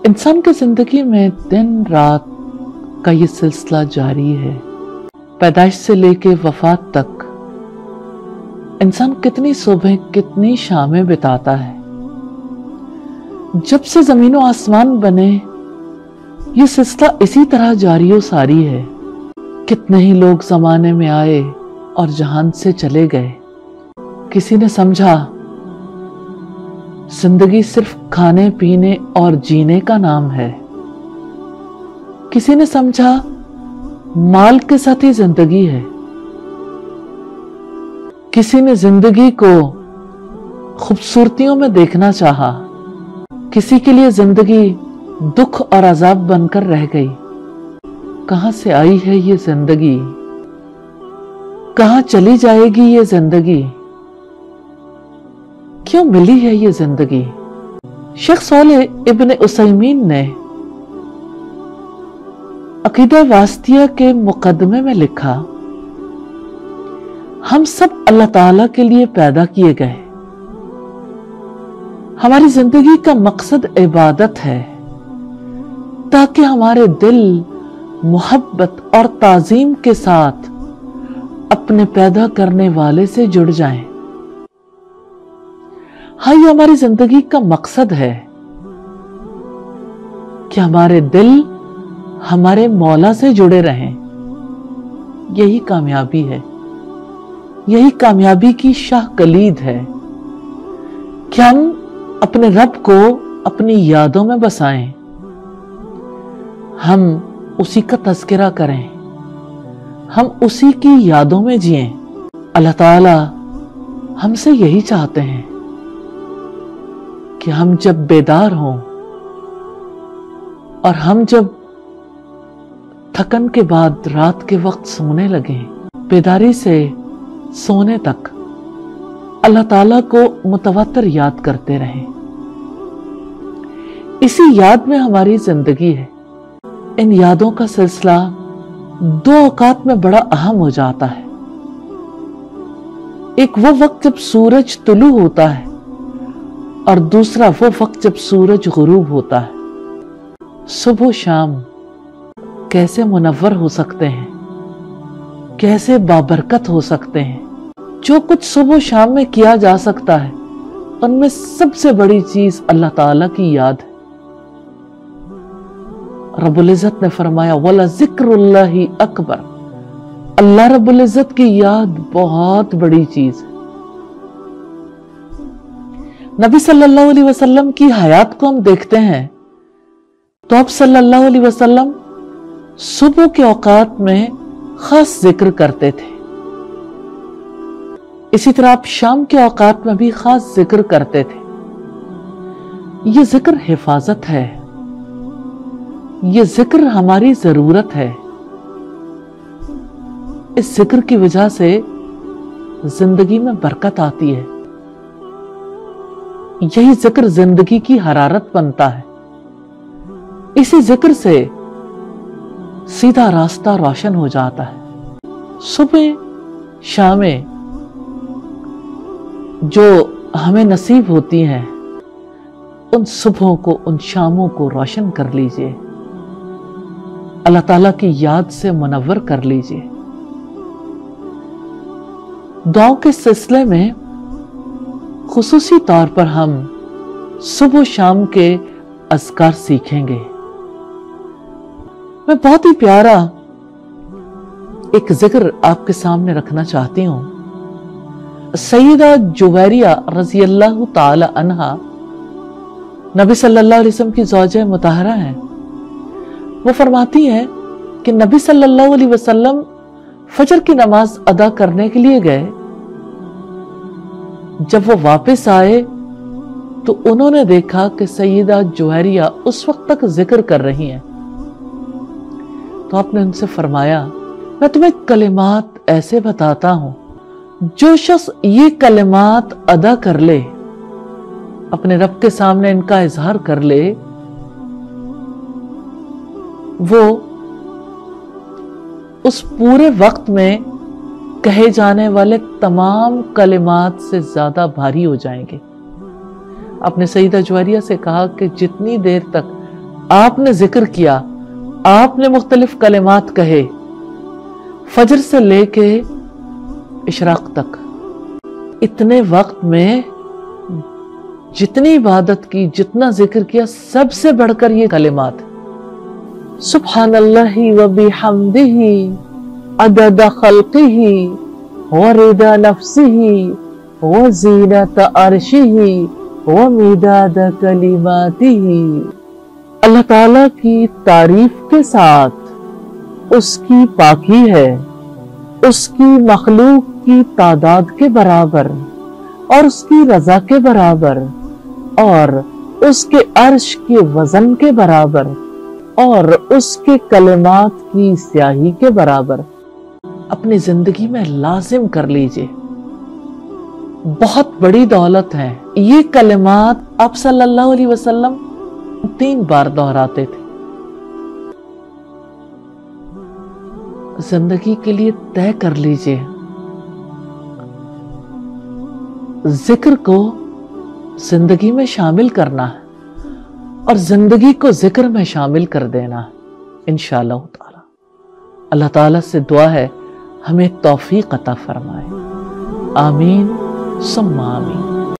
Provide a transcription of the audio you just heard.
इंसान की जिंदगी में दिन रात का ये सिलसिला जारी है। पैदाइश से लेके वफात तक इंसान कितनी सुबह कितनी शामें बिताता है। जब से जमीन और आसमान बने ये सिलसिला इसी तरह जारी और सारी है। कितने ही लोग जमाने में आए और जहान से चले गए। किसी ने समझा जिंदगी सिर्फ खाने पीने और जीने का नाम है। किसी ने समझा माल के साथ ही जिंदगी है। किसी ने जिंदगी को खूबसूरतियों में देखना चाहा। किसी के लिए जिंदगी दुख और अजाब बनकर रह गई। कहां से आई है ये जिंदगी, कहां चली जाएगी ये जिंदगी, क्यों मिली है ये जिंदगी। शेख सालेह इब्न उसैमीन ने अकीदा वास्तिया के मुकदमे में लिखा, हम सब अल्लाह ताला के लिए पैदा किए गए। हमारी जिंदगी का मकसद इबादत है ताकि हमारे दिल मोहब्बत और ताजीम के साथ अपने पैदा करने वाले से जुड़ जाएं। हाँ, ये हमारी जिंदगी का मकसद है कि हमारे दिल हमारे मौला से जुड़े रहें। यही कामयाबी है, यही कामयाबी की शाह कलीद है कि हम अपने रब को अपनी यादों में बसाएं, हम उसी का तज़किरा करें, हम उसी की यादों में जिएं। अल्लाह ताला हमसे यही चाहते हैं कि हम जब बेदार हों और हम जब थकन के बाद रात के वक्त सोने लगें, बेदारी से सोने तक अल्लाह ताला को मुतवातर याद करते रहें। इसी याद में हमारी जिंदगी है। इन यादों का सिलसिला दो औकात में बड़ा अहम हो जाता है। एक वो वक्त जब सूरज तुलू होता है और दूसरा वो वक्त जब सूरज गुरूब होता है। सुबह शाम कैसे मुनव्वर हो सकते हैं, कैसे बाबरकत हो सकते हैं। जो कुछ सुबह शाम में किया जा सकता है उनमें सबसे बड़ी चीज अल्लाह ताला की याद है। रब्बुल इज़्ज़त ने फरमाया, वला ज़िक्रुल्लाहि अकबर। अल्लाह रब्बुल इज़्ज़त की याद बहुत बड़ी चीज है। नबी सल्लल्लाहु अलैहि वसल्लम की हयात को हम देखते हैं तो आप सल्लल्लाहु अलैहि वसल्लम सुबह के औकात में खास जिक्र करते थे। इसी तरह आप शाम के औकात में भी खास जिक्र करते थे। ये जिक्र हिफाजत है, ये जिक्र हमारी जरूरत है। इस जिक्र की वजह से जिंदगी में बरकत आती है। यही जिक्र जिंदगी की हरारत बनता है। इसी जिक्र से सीधा रास्ता रोशन हो जाता है। सुबह शामें जो हमें नसीब होती हैं उन सुबहों को, उन शामों को रोशन कर लीजिए। अल्लाह ताला की याद से मुनव्वर कर लीजिए। दुआओं के सिलसिले में खुसूसी तौर पर हम सुबह शाम के अज़कार सीखेंगे। मैं बहुत ही प्यारा एक जिक्र आपके सामने रखना चाहती हूं। सैयदा जुवैरिया रज़ी अल्लाह ताला अन्हा नबी सल्लल्लाहु अलैहि वसल्लम की ज़ौजा मुतहरा हैं। वो फरमाती हैं कि नबी सल्लल्लाहु अलैहि वसल्लम फजर की नमाज अदा करने के लिए गए। जब वो वापस आए तो उन्होंने देखा कि सैयदा जुवैरिया उस वक्त तक जिक्र कर रही हैं। तो आपने उनसे फरमाया, मैं तुम्हें कलिमात ऐसे बताता हूं, जो शख्स ये कलिमात अदा कर ले, अपने रब के सामने इनका इजहार कर ले, वो उस पूरे वक्त में कहे जाने वाले तमाम कलिमात से ज्यादा भारी हो जाएंगे। आपने सईदा जुवैरिया से कहा कि जितनी देर तक आपने जिक्र किया, आपने मुख्तलिफ कलिमात कहे, फजर से लेके इशराक तक, इतने वक्त में जितनी इबादत की, जितना जिक्र किया, सबसे बढ़कर ये कलिमात, सुब्हानल्लाहि व बिहम्दिही अदद खल्किही व रिदा नफ्सिही व ज़ीनत अर्शिही व मिदाद कलिमातिही। अल्लाह ताला की तारीफ के साथ उसकी पाकी है, उसकी मखलूक की तादाद के बराबर और उसकी रजा के बराबर और उसके अर्श के वजन के बराबर और उसके कलिमात की स्याही के बराबर। अपनी जिंदगी में लाजिम कर लीजिए, बहुत बड़ी दौलत है। ये कलिमात आप सल्लल्लाहु अलैहि वसल्लम 3 बार दोहराते थे। जिंदगी के लिए तय कर लीजिए, जिक्र को जिंदगी में शामिल करना है और जिंदगी को जिक्र में शामिल कर देना है इंशाअल्लाह ताला। अल्लाह ताला से दुआ है हमें तौफीक अता फरमाए। आमीन सुम्मा आमीन।